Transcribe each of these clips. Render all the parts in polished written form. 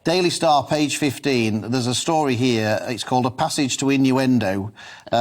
Daily Star, page 15, there's a story here. It's called A Passage to Innuendo,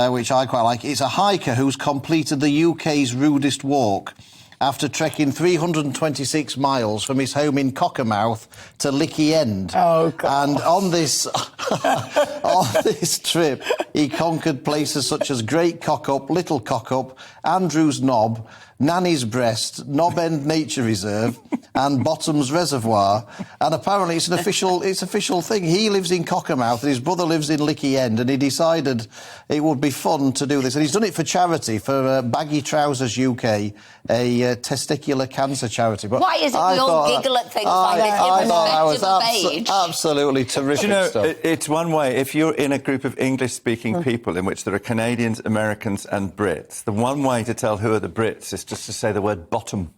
which I quite like. It's a hiker who's completed the UK's rudest walk after trekking 326 miles from his home in Cockermouth to Lickey End. Oh, God. And on this, on this trip, he conquered places such as Great Cockup, Little Cockup, Andrew's Knob, Nanny's Breast, Knob End Nature Reserve and Bottoms Reservoir. And apparently it's an official thing. He lives in Cockermouth and his brother lives in Lickey End, and he decided it would be fun to do this. And he's done it for charity, for Baggy Trousers UK, a testicular cancer charity. But why is it we all giggle at things like this irrespective of age? Absolutely terrific stuff. It's one way, if you're in a group of English-speaking people in which there are Canadians, Americans and Brits, the one way to tell who are the Brits is just to say the word bottom.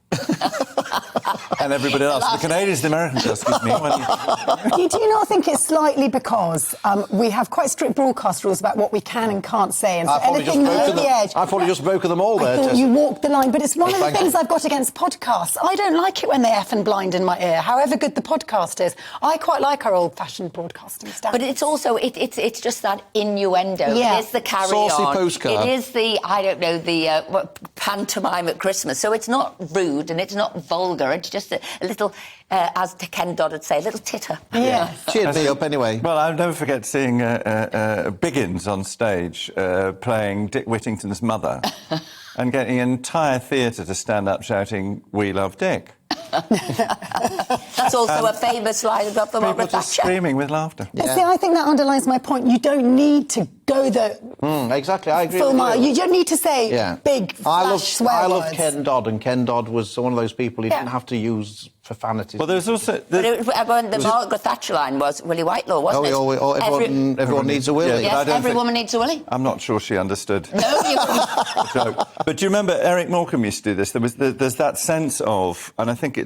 And everybody else. The Canadians, the Americans, excuse me. Do you not think it's slightly because we have quite strict broadcast rules about what we can and can't say, and so anything near the edge... I've probably just broken them all there, I thought Tessa. you walked the line, but it's one of the things I've got against podcasts. I don't like it when they F and blind in my ear, however good the podcast is. I quite like our old-fashioned broadcasting stuff. But it's also, it's just that innuendo. Yeah. It is the carry-on. Saucy postcard. It is the, I don't know, the pantomime at Christmas. So it's not rude and it's not vulgar. It's just a little, as Ken Dodd would say, a little titter. Yeah. Cheered me up anyway. Well, I'll never forget seeing Biggins on stage playing Dick Whittington's mother and getting an entire theatre to stand up shouting, "We love Dick." That's also a famous line about the People just screaming with laughter. But see, I think that underlines my point. You don't need to go the... Exactly, I agree full with mile. you. You don't need to say big, flash swear I love words. Ken Dodd, and Ken Dodd was one of those people he didn't have to use profanities. Well, there's also... the Margaret Thatcher line was Willie Whitelaw, wasn't it? Everyone needs a Willie. Yes, every woman needs a Willie. I'm not sure she understood. No, you couldn't. Joke. But do you remember Eric Morecambe used to do this? There's that sense of, and I think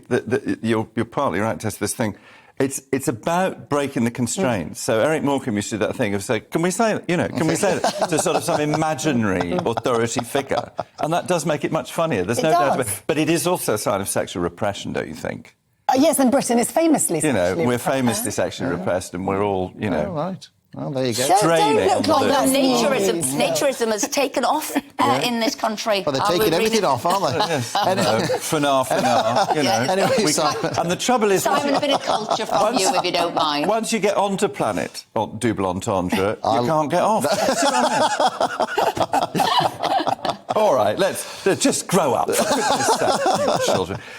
you're partly right, Tess, this thing. It's about breaking the constraints. So Eric Morecambe used to do that thing of say, can we say that to sort of some imaginary authority figure? And that does make it much funnier. There's no doubt about it. But it is also a sign of sexual repression, don't you think? Yes, and Britain is famously sexually we're famously sexually repressed, and we're all, Oh, right. Well, there you go. Training. Don't look like that. Naturism has taken off in this country. Well, they're taking everything off, aren't they? Yes. Fanar, Anyway, and the trouble is... Simon, a bit of culture from you, if you don't mind. Once you get onto planet, or double entendre, you can't get off. See what I mean? All right, let's just grow up. For goodness sake, you children.